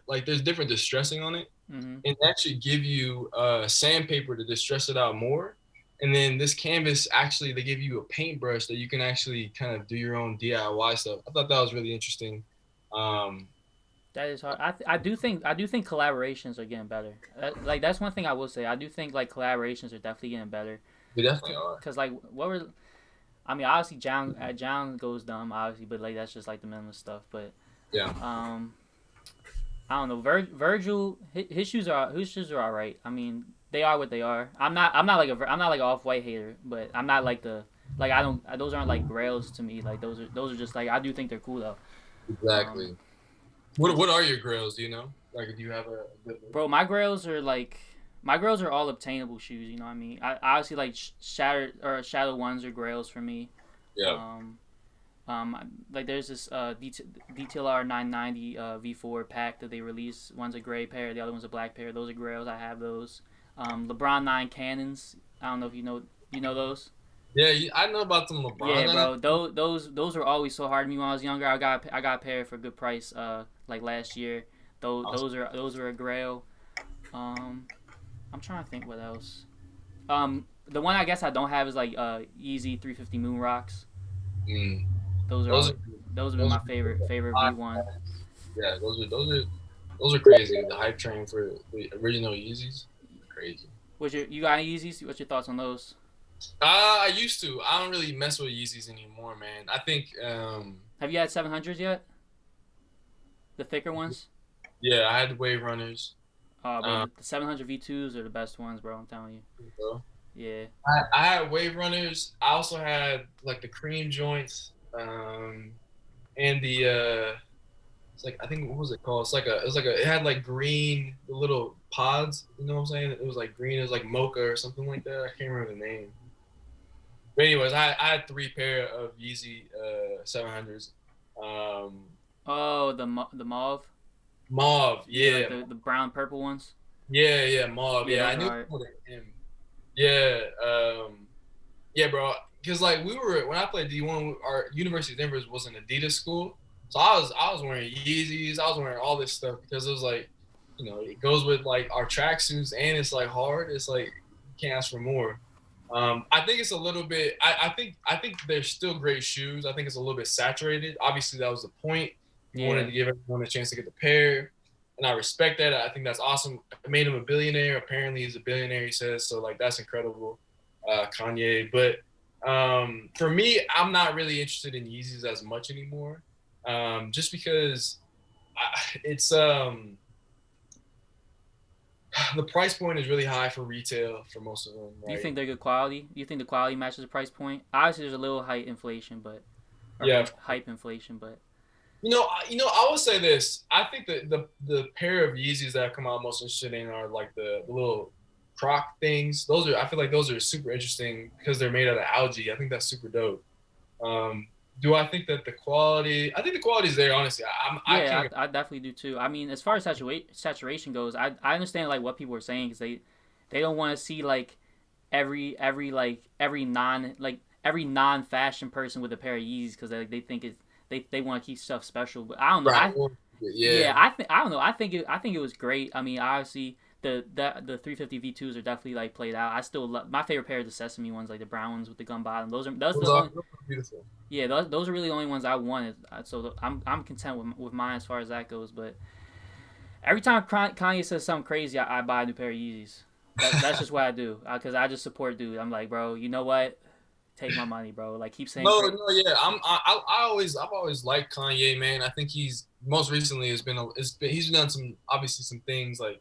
like there's different distressing on it. Mm-hmm. And they actually give you sandpaper to distress it out more. And then this canvas, actually, they give you a paintbrush that you can actually kind of do your own DIY stuff. I thought that was really interesting. That is hard. I do think collaborations are getting better. Like that's one thing I will say. I do think like collaborations are definitely getting better. They definitely are. Cause like what were, I mean obviously John goes dumb obviously, but like that's just like the minimal stuff. But Yeah. I don't know. Virgil his shoes are all right. I mean they are what they are. I'm not like an off-white hater, but I'm not like I don't, those aren't like grails to me. Like those are just like, I do think they're cool though. Exactly. What are your grails? Do you know? Like, do you have a good one? Bro, my grails are all obtainable shoes. You know what I mean? I obviously like Shadow ones are grails for me. Yeah. Like there's this DTLR 990 V4 pack that they released. One's a gray pair, the other one's a black pair. Those are grails. I have those. LeBron 9 Cannons. I don't know if you know those. Yeah, I know about them LeBron. Yeah, bro. Those were always so hard to me when I was younger. I got a pair for a good price. Like last year. Those were a grail. I'm trying to think what else. The one I guess I don't have is like Yeezy 350 Moon Rocks. Mm. Those have been my favorite V1. Yeah, those are crazy. The hype train for the original Yeezys, crazy. You got any Yeezys? What's your thoughts on those? I used to. I don't really mess with Yeezys anymore, man. I think. Have you had 700s yet? The thicker ones? Yeah, I had the Wave Runners. Bro, the 700 V2s are the best ones, bro. I'm telling you. Bro. Yeah. I had Wave Runners. I also had like the cream joints, and the it's like, I think, what was it called? It had like green, the little pods. You know what I'm saying? It was like green. It was like mocha or something like that. I can't remember the name. But anyways, I had 3 pair of Yeezy 700s. Oh, the mauve. Mauve, yeah. Like the brown purple ones. Yeah, mauve. Yeah, I knew right. him. Yeah, yeah, bro. Because like when I played D1, our University of Denver was an Adidas school, so I was wearing Yeezys. I was wearing all this stuff because it was like, you know, it goes with like our tracksuits and it's like hard. It's like you can't ask for more. I think it's a little bit. I think they're still great shoes. I think it's a little bit saturated. Obviously, that was the point. You wanted to give everyone a chance to get the pair, and I respect that. I think that's awesome. It made him a billionaire. Apparently, he's a billionaire. He says so. Like that's incredible, Kanye. But For me, I'm not really interested in Yeezys as much anymore, just because it's the price point is really high for retail for most of them. Do you Right? think they're good quality? Do you think the quality matches the price point? Obviously, there's a little height inflation, but Yeah. hype inflation, but I will say this. I think that the pair of Yeezys that I've come out most interested in are like the little Croc things. I feel like those are super interesting because they're made out of algae. I think that's super dope. Do I think that the quality? I think the quality is there. Honestly, yeah, I definitely do too. I mean, as far as saturation goes, I understand like what people are saying because they don't want to see like every non fashion person with a pair of Yeezys because they think it's they want to keep stuff special. But I don't know. Right. I don't know. I think it was great. I mean, obviously the 350 V2s are definitely like played out. I still love my favorite pair of the Sesame ones, like the brown ones with the gun bottom. Those the only, beautiful. yeah, those are really the only ones I wanted. So I'm content with mine as far as that goes. But every time Kanye says something crazy, I buy a new pair of Yeezys. That's just what I do because I just support dude. I'm like, bro, you know what? Take my money, bro. Like keep saying. Yeah. I've always liked Kanye, man. I think he's most recently he's done some things like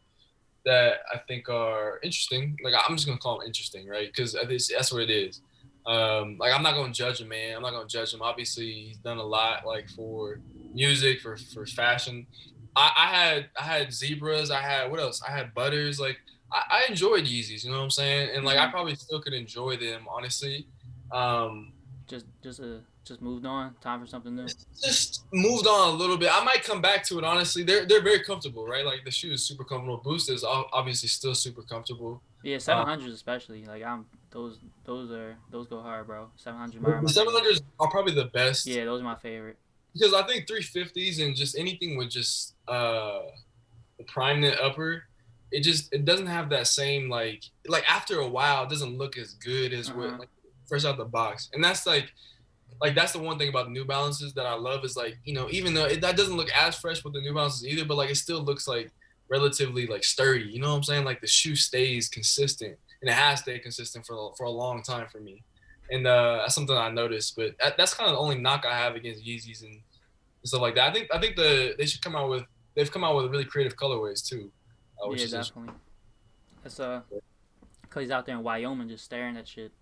that I think are interesting. Like I'm just gonna call them interesting, right? Because that's what it is. Like I'm not gonna judge him, man. I'm not gonna judge him. Obviously, he's done a lot, like for music, for fashion. I had zebras. I had what else? I had butters. Like I enjoyed Yeezys. You know what I'm saying? And like I probably still could enjoy them, honestly. Just moved on. Time for something new. Just moved on a little bit. I might come back to it. Honestly, they're very comfortable, right? Like the shoe is super comfortable. Boost is obviously still super comfortable. Yeah, 700s especially. Like those go hard, bro. 700. The 700s are probably the best. Yeah, those are my favorite. Because I think 350s and just anything with just the prime knit upper, it doesn't have that same like after a while it doesn't look as good as with like fresh out the box. And that's like that's the one thing about the New Balances that I love is like, even though that doesn't look as fresh with the New Balances either, but like it still looks like relatively like sturdy. You know what I'm saying? Like the shoe stays consistent, and it has stayed consistent for a long time for me. And that's something I noticed. But that's kind of the only knock I have against Yeezys and stuff like that. I think they've come out with really creative colorways too. Yeah, definitely. That's because he's out there in Wyoming just staring at shit.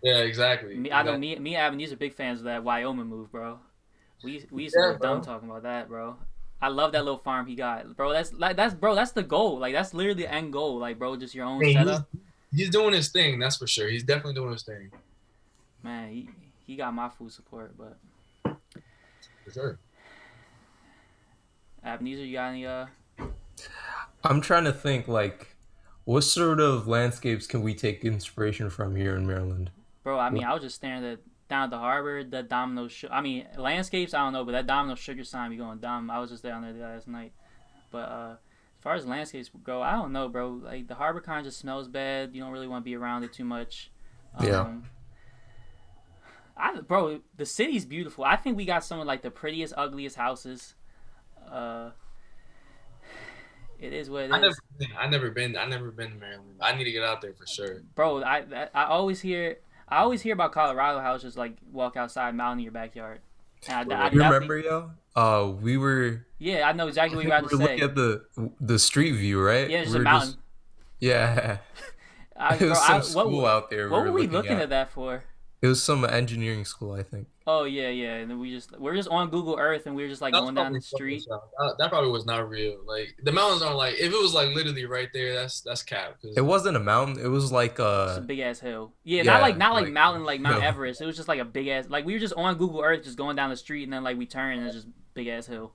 Yeah, exactly. I know me and Evan, these are big fans of that Wyoming move, bro. We used to go dumb talking about that, bro. I love that little farm he got, bro. That's the goal. Like that's literally the end goal. Like, bro, just your own setup. He's doing his thing, that's for sure. He's definitely doing his thing. Man, he got my full support, but for sure. Ebenezer, you got any I'm trying to think like what sort of landscapes can we take inspiration from here in Maryland? Bro, I mean, I was just staring down at the harbor, that Domino. Landscapes, I don't know, but that Domino sugar sign be going dumb. I was just down there last night. But as far as landscapes go, I don't know, bro. Like the harbor kind of just smells bad. You don't really want to be around it too much. Bro, the city's beautiful. I think we got some of like the prettiest, ugliest houses. It is what it is. I never been to Maryland. I need to get out there for sure. Bro, I always hear about Colorado how it's just like walk outside, mountain in your backyard. You remember, yo? We were. Yeah, I know exactly what you're about to say. Look at the street view, right? Yeah, it's a mountain. Yeah. It was some school out there. What were we looking at that for? It was some engineering school, I think. Oh yeah, and then we're just on Google Earth and we were just like going down the street. That probably was not real. Like the mountains aren't like if it was like literally right there, that's cap. It wasn't a mountain. It was like a big ass hill. Yeah, not like mountain like Mount Everest. It was just like a big ass. Like we were just on Google Earth, just going down the street, and then like we turn and it's just big ass hill.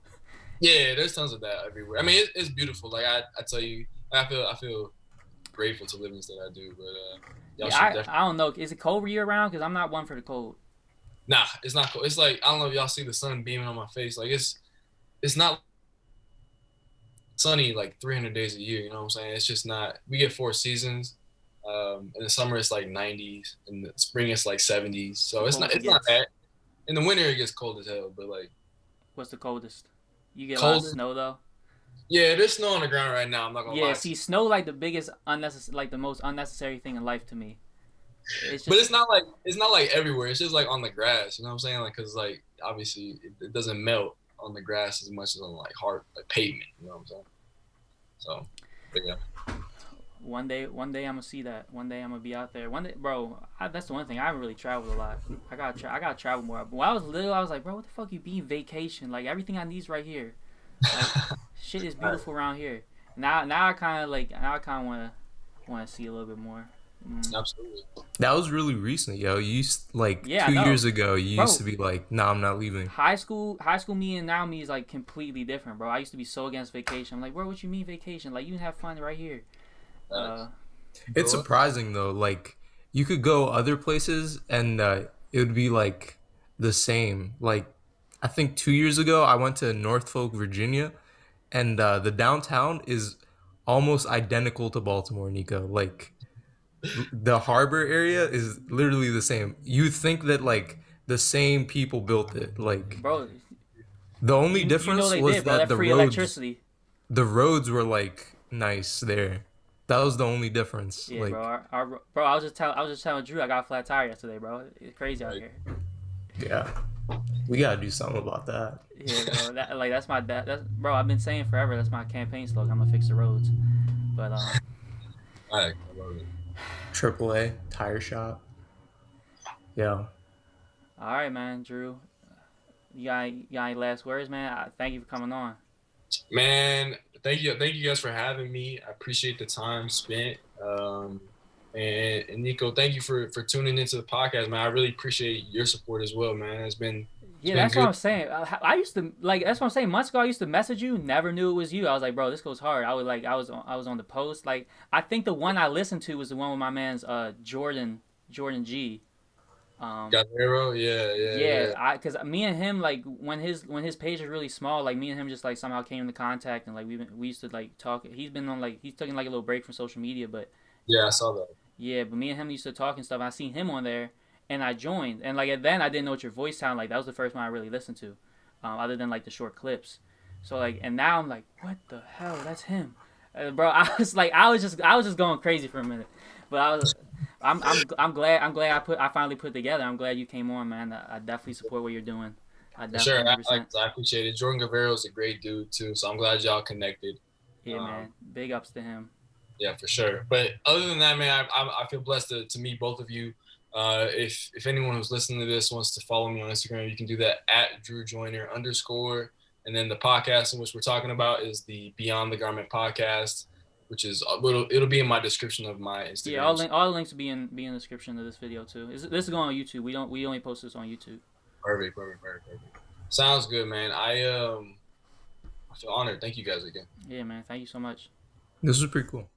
Yeah, there's tons of that everywhere. I mean, it's beautiful. Like I tell you, I feel grateful to live in the state I do, but I don't know. Is it cold year round? Because I'm not one for the cold. Nah, it's not cold. It's like I don't know if y'all see the sun beaming on my face. Like it's not sunny like 300 days a year. You know what I'm saying? It's just not. We get 4 seasons. In the summer it's like 90s. In the spring it's like 70s. So it's not bad. In the winter it gets cold as hell. But like, what's the coldest? You get a lot of snow though. Yeah, there's snow on the ground right now. I'm not gonna lie. Yeah, see, snow like the biggest unnecessary, like the most unnecessary thing in life to me. It's But just it's not like everywhere. It's just like on the grass. You know what I'm saying? Like, cause like obviously it doesn't melt on the grass as much as on like hard like pavement. You know what I'm saying? So, but yeah. one day I'm gonna see that. One day I'm gonna be out there. One day, bro. That's the one thing I haven't really traveled a lot. I gotta travel more. But when I was little, I was like, bro, what the fuck you being vacation? Like everything I need is right here. Like shit is beautiful around here. Now I kind of wanna see a little bit more. Absolutely. That was really recent, yo. You like Yeah, I 2 years know, ago, you used to bro. be like, "Nah, I'm not leaving." High school me and now me is like completely different, bro. I used to be so against vacation. I'm like, bro, what you mean vacation? Like you can have fun right here. Uh, It's surprising though. Like you could go other places and it would be like the same. Like I think 2 years ago, I went to Norfolk, Virginia, and the downtown is almost identical to Baltimore, Nico. Like the harbor area is literally the same. You think that like the same people built it. Like bro, the only you know difference they was did, bro. that That free electricity. the roads were like nice there. That was the only difference. Yeah, bro. Like Bro, I was just telling Drew I got a flat tire yesterday, bro. It's crazy out Right. here. yeah, we gotta do something about that. Yeah, bro. That's my that's bro. I've been saying forever. That's my campaign slogan. I'm gonna fix the roads. But All right, I love it. AAA tire shop. Yeah. all right, man, Drew. You got any last words, man? Thank you for coming on. Man, thank you guys for having me. I appreciate the time spent. And Nico, thank you for tuning into the podcast, man. I really appreciate your support as well, man. It's Yeah, been that's what good. I'm saying. I used to like that's what I'm saying. Months ago, I used to message you, never knew it was you. I was like, bro, this goes hard. I was on the post. Like, I think the one I listened to was the one with my man's Jordan G. Um, Galero, yeah, yeah. cause me and him like when his page was really small, like me and him just like somehow came into contact and like we used to like talk. He's taking like a little break from social media, but Yeah, I saw that. yeah, but me and him used to talk and stuff. I seen him on there, and I joined. And like then I didn't know what your voice sounded like. That was the first one I really listened to, other than like the short clips. So like, and now I'm like, what the hell? That's him, bro. I was just going crazy for a minute, but I'm glad I finally put it together. I'm glad you came on, man. I definitely support what you're doing. I For definitely sure. 100%. I appreciate it. Jordan Guevara is a great dude too, so I'm glad y'all connected. Yeah, Um, man. Big ups to him. Yeah, for sure. But other than that, man, I feel blessed to meet both of you. If anyone who's listening to this wants to follow me on Instagram, you can do that at @DrewJoyner_. And then the podcast in which we're talking about is the Beyond the Garment podcast, which is it'll be in my description of my Instagram. Yeah, all the links will be in the description of this video too. This is going on YouTube. We only post this on YouTube. Perfect. Sounds good, man. I feel honored. Thank you guys again. Yeah, man. Thank you so much. This was pretty cool.